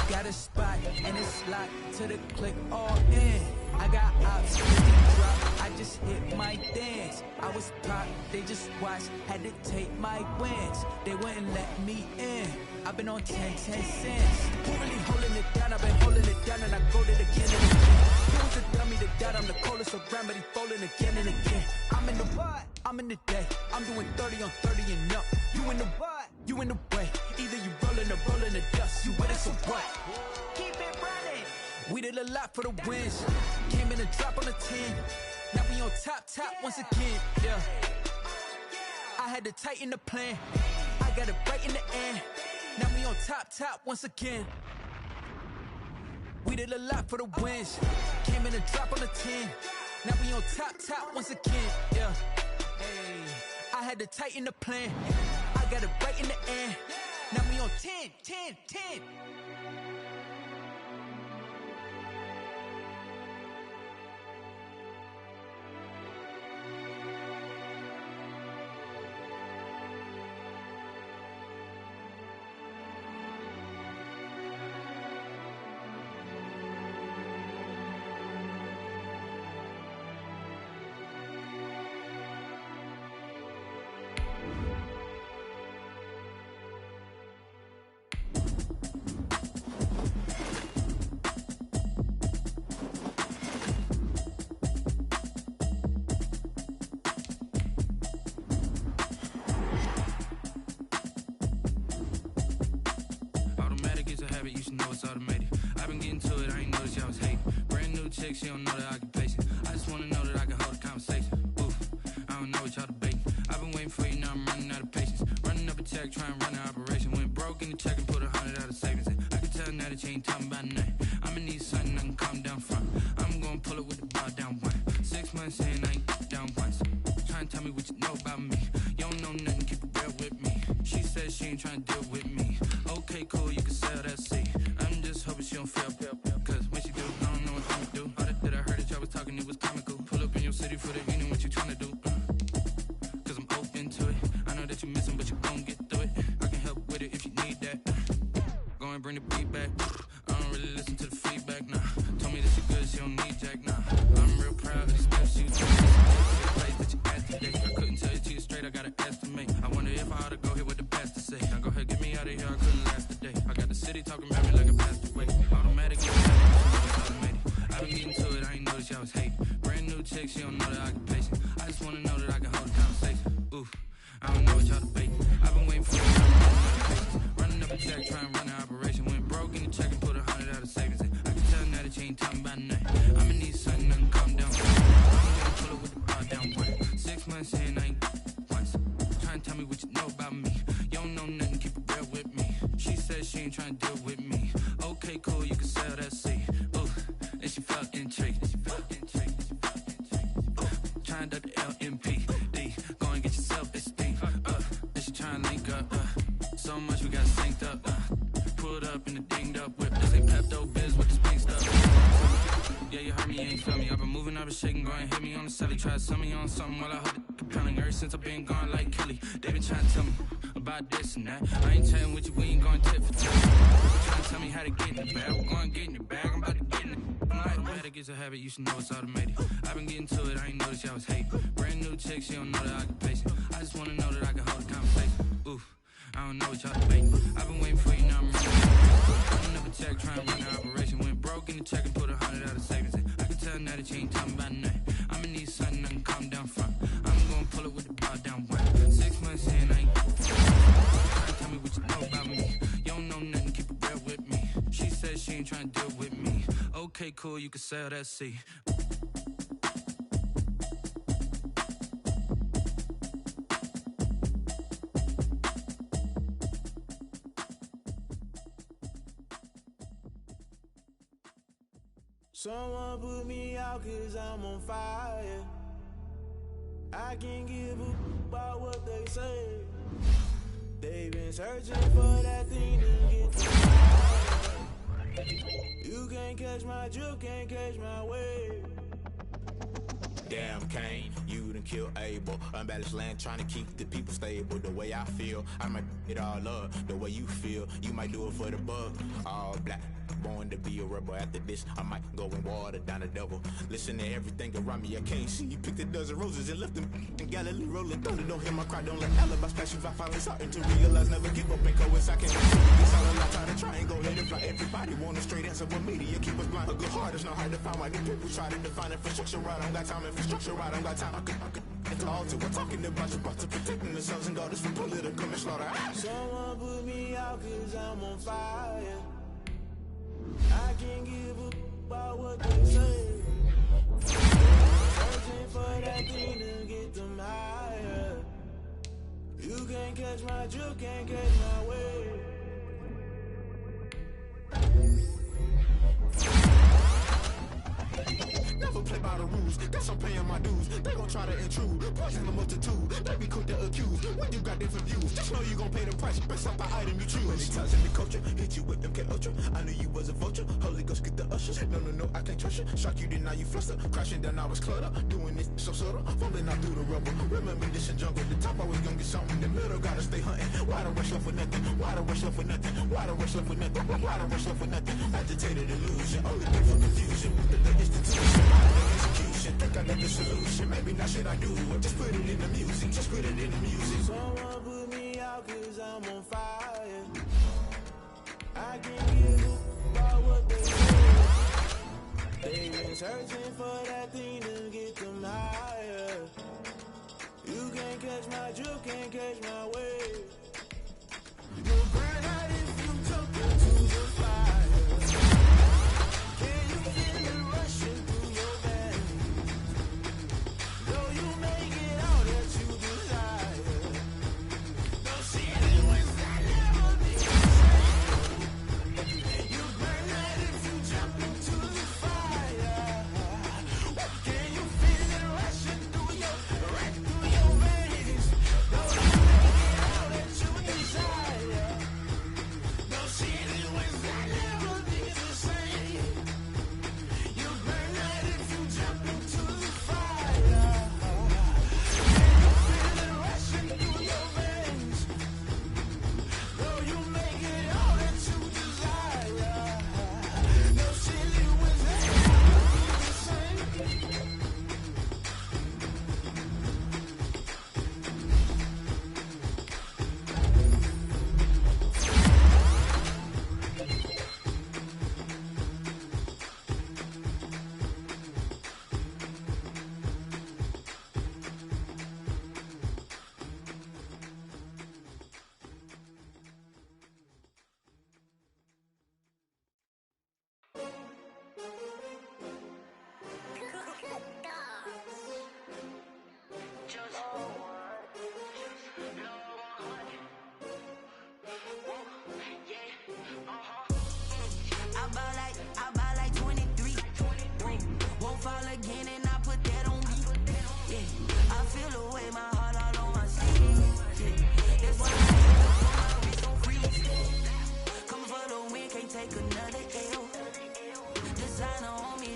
Got a spot and it's locked to the click all in. I got ops, drop, I just hit my dance. I was pop, they just watched, had to take my wins. They wouldn't let me in. I've been on 10 cents. Who really holding it down? I've been holding it down and I go it again and again. Who was the dummy that died? I'm the coldest around, but he falling again and again. I'm in the what? I'm in the day. I'm doing 30 on 30 and up. You in the what? You in the way. Either you rolling or rolling the dust. You with it, so what? Keep it running. We did a lot for the wins. Came in and drop on the 10. Now we on top once again. Yeah. I had to tighten the plan. I got it right in the end. Now we on top once again. We did a lot for the wins. Came in and drop on the 10. Now we on top once again. Yeah. Hey, I had to tighten the plan. I got it right in the end. Now we on 10. You should know it's automated. I've been getting to it, I ain't noticed y'all was hating. Brand new chick, she don't know the occupation. I just wanna know that I can hold a conversation. Oof, I don't know what y'all debating. I've been waiting for you, now I'm running out of patience. Running up a check, trying to run an operation. Went broke in the check and put 100 out of savings in. I can tell now that you ain't talking about nothing. I'ma need something I can calm down from. I'm gonna pull it with the bar down one. 6 months in, I ain't down once. Trying to tell me what you know about me. You don't know nothing, keep it real with me. She said she ain't trying to deal with me. Okay, cool, you can sell that seat. I'm just hoping she don't feel. Cause when she do, I don't know what I'm gonna do. All that I heard that y'all was talking, it was comical. Pull up in your city for the evening, what you trying to do? Cause I'm open to it. I know that you're missing, but you gon' get through it. I can help with it if you need that. Go and bring the beat back. I don't really listen to the feedback, nah. Told me that she good, she don't need jack, nah. I'm real proud of the steps you took. The place that you at today. I couldn't tell you to you straight, I gotta estimate. I wonder if I ought to go here with the best to say. Now go ahead, get me out of here, I couldn't last a day. I got the city talking about me like I passed away. Automatic, automated. I've been getting to it, I ain't noticed y'all was hating. Brand new chick, she don't know the occupation. I just wanna know that I can hold a conversation. Oof, I don't know what y'all debating. I've been waiting ain't talking about nothing. I'ma need something to calm down. I'm gonna pull it with the bar down one. 6 months in, I ain't once. Trying to tell me what you know about me. You don't know nothing, keep it real with me. She said she ain't trying to deal with me. Okay, cool, you can sell that seat. Ooh, and she felt intrigued. Trying to duck the LMPD. Go and get your self-esteem. And she trying to link up. So much we got synced up. Pulled up in the dinged up whip. This ain't Pepto-Biz with this pink stuff. Yeah, you heard me, you ain't feel me. I've been moving, I've been shaking, go and hit me on the celly. Try to sum me on something while I hold it compelling. Ever since I've been gone like Kelly. They been trying to tell me about this and that. I ain't chatting with you, we ain't going tit for tat. Trying to tell me how to get in the bag. We're going to get in the bag, I'm about to get in it. Automatic is a habit, you should know it's automated. I've been getting to it, I ain't noticed y'all was hating. Brand new chick, she don't know the occupation. I just wanna know that I can hold a conversation. Oof, I don't know what y'all debating. I've been waiting for you, now I'm running. I never check, trying to run the operation. Went broke in the check and put 100 out of savings in. I can tell now that you ain't talking about nothing. I'ma need something I can calm down from. I'm gonna pull it with the bar down one. 6 months in, I ain't trying to tell me what you know about me. You don't know nothing, keep it real with me. She said she ain't trying to deal with me. Okay, cool, you can sell that seat. Someone put me out 'cause I'm on fire. I can't give a about what they say. They've been searching for that thing to get to fire. You can't catch my drift, can't catch my wave. Damn, Kane, you done killed Abel. Unbalanced land, trying to keep the people stable. The way I feel, I might it all up. The way you feel, you might do it for the bug. All black, born to be a rebel. After this, I might go and water down the devil. Listen to everything around me, I can't see. You picked a dozen roses and left them in Galilee rolling thunder. Don't hear my cry, don't let alibis pass you. I finally starting to realize, never give up and coincide. Can't it's all a lot time to try and go ahead and fly. Everybody want a straight answer with media, keep us blind. A good heart is not hard to find. Why these people try to define infrastructure right? I don't got time, infrastructure right, I don't got time. I could it's all to we're talking about you, about to protecting the sons and daughters from political and slaughter. Someone put me out 'cause I'm on fire. I can't give a about what they say. Searching for that thing to get them higher. You can't catch my drift, can't catch my wave. Never play by the rules, guess I'm paying my dues. They gon' try to intrude, poison the multitude. They be quick to accuse, when you got different views. Just know you gon' pay the price, based off the item you choose. Many times in the culture, hit you with them K Ultra. I knew you was a vulture, Holy Ghost get the ushers. No, I can't trust you. Shock you, then now you fluster. Crashing down, I was cluttered. Doing this so subtle, falling out through the rubble. Remember this in jungle, the top always gonna get something. The middle gotta stay hunting. Why the rush left for nothing? Why the rush left for nothing? Why the rush left for nothing? Why the rush left for nothing? Agitated illusion, only thing for confusion. The institution, execution. Think I got the solution. Maybe not shit I do. Just put it in the music. Just put it in the music. Someone put me out 'cause I'm on fire. I can't give a about what they say. They've been searching for that thing to get them higher. You can't catch my drift, can't catch my wave. You'll burn out if you jump into the fire. Can you feel it rushing through your veins? Though you make it all that you desire. No ceiling was that never be the same. You burn out if you jump into the fire. Can you feel it rushing through your veins? Though you make it all that you desire.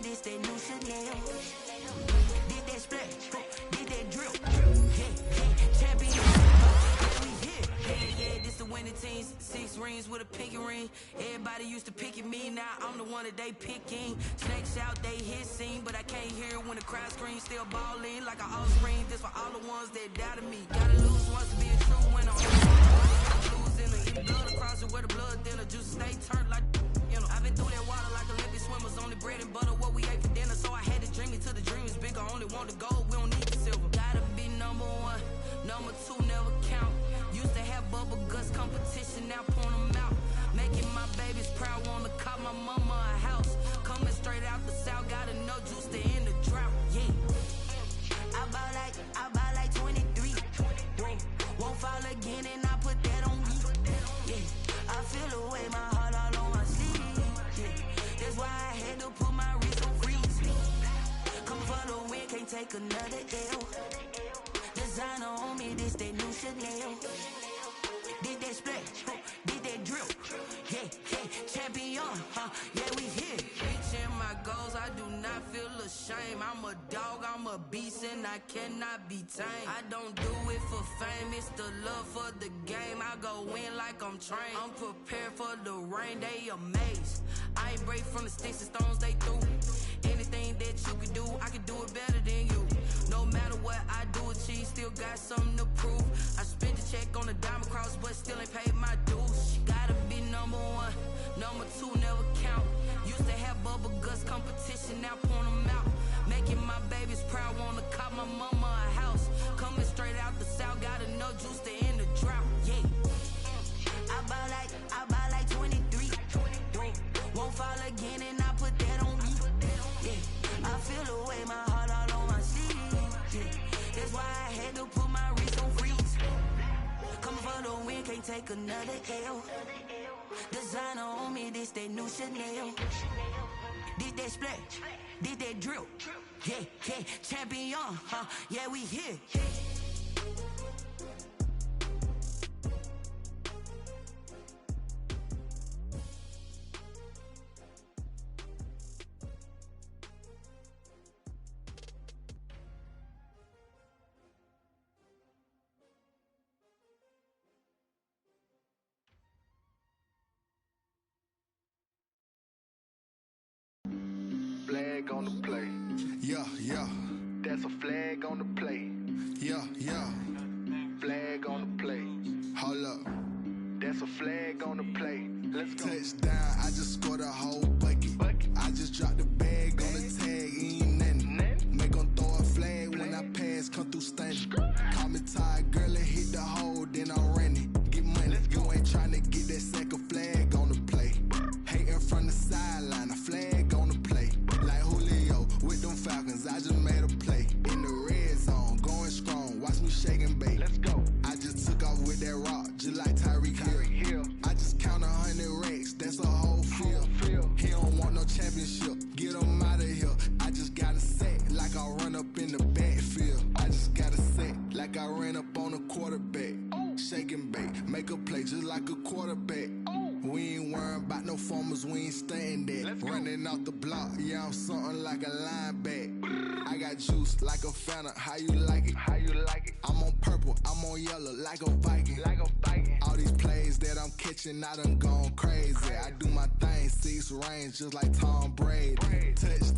this that new Chanel. Did that splash, did that drip. Champion, yeah, we here. Yeah, this the winning team. 6 rings with a pinky ring. Everybody used to pick at me, now I'm the one that they picking. Snakes out, they hit scene, but I can't hear it when the crowd screams. Still ballin' like an offspring. This for all the ones that doubted me. Gotta lose once to be a true winner. Losing the blood across it where the blood thinner. Juice stay turned like, you know. I've been through that water like Olympic swimmers. Only bread and butter, what we ate for dinner. So I had to dream it till the dream is bigger. Only want the gold, we don't need the silver. Gotta be number 1, number 2 never count. Used to have bubble guts competition, now point them out. Making my babies proud, wanna call my mama a house. Coming straight out the south, gotta know juice to end the drought. Yeah, I bought like 23. Won't fall again and I put that on me. Yeah, I feel the way, my heart all on my sleeve. Yeah, that's why I had to put my wrist on freeze. Come for the win, can't take another L. Designer on me, this that new Chanel. Did that splash, did that drip. Yeah, champion, yeah, we here. Reaching my goals, I do not feel ashamed. I'm a dog, I'm a beast, and I cannot be tamed. I don't do it for fame, it's the love for the game. I go in like I'm trained. I'm prepared for the rain, they amazed. I ain't break from the sticks and stones they threw. Anything that you can do, I can do it better than you. No matter what I do, achieve, still got something to prove. I spent the check on the diamond cross, but still ain't paid my dues. Gotta be number 1, number 2 never count. Used to have bubble guts competition, now point them out. Making my babies proud, wanna call my mama a house. Coming straight out the south, gotta know juice to end the drought. Yeah, I bought like 23. Won't fall again and I put that on me. Yeah, I feel the way, my heart all on my sleeve. Yeah, that's why I had to put my wrist on freeze. Come for the win, can't take another L. Designer on me, this that new Chanel. Did that splash, did that drip. Yeah, champion, yeah, we here. Flag on the play. Yeah. That's a flag on the play. Yeah. Flag on the play. Hold up. That's a flag on the play. Let's go. Touchdown, I just scored a whole bucket. I just dropped the bag on the tag, ain't nothing. Make 'em throw a flag when I pass, come through stunning. Call me tired, girl, and hit the hole, then I'm running. Get money, you ain't tryna get that second flag on the play. Hating from the sideline, a flag on the play. Like Julio with them Falcons, I just made a play. In the red zone, going strong, watch me shake and bake. Let's go. I just took off with that rock, just like Tyreek Hill. I just count 100 racks, that's a whole field. He don't want no championship, get him out of here. I just got a set, like I run up in the backfield. I just got a set, like I ran up on a quarterback. Shake and bake, make a play just like a quarterback. We ain't worrying about no formers, we ain't staying there. Running off the block, yeah, I'm something like a linebacker. I got juice like a Fanta, how you like it? I'm on purple, I'm on yellow, like a Viking. All these plays that I'm catching, I done gone crazy. I do my thing, 6 range, just like Tom Brady. Touch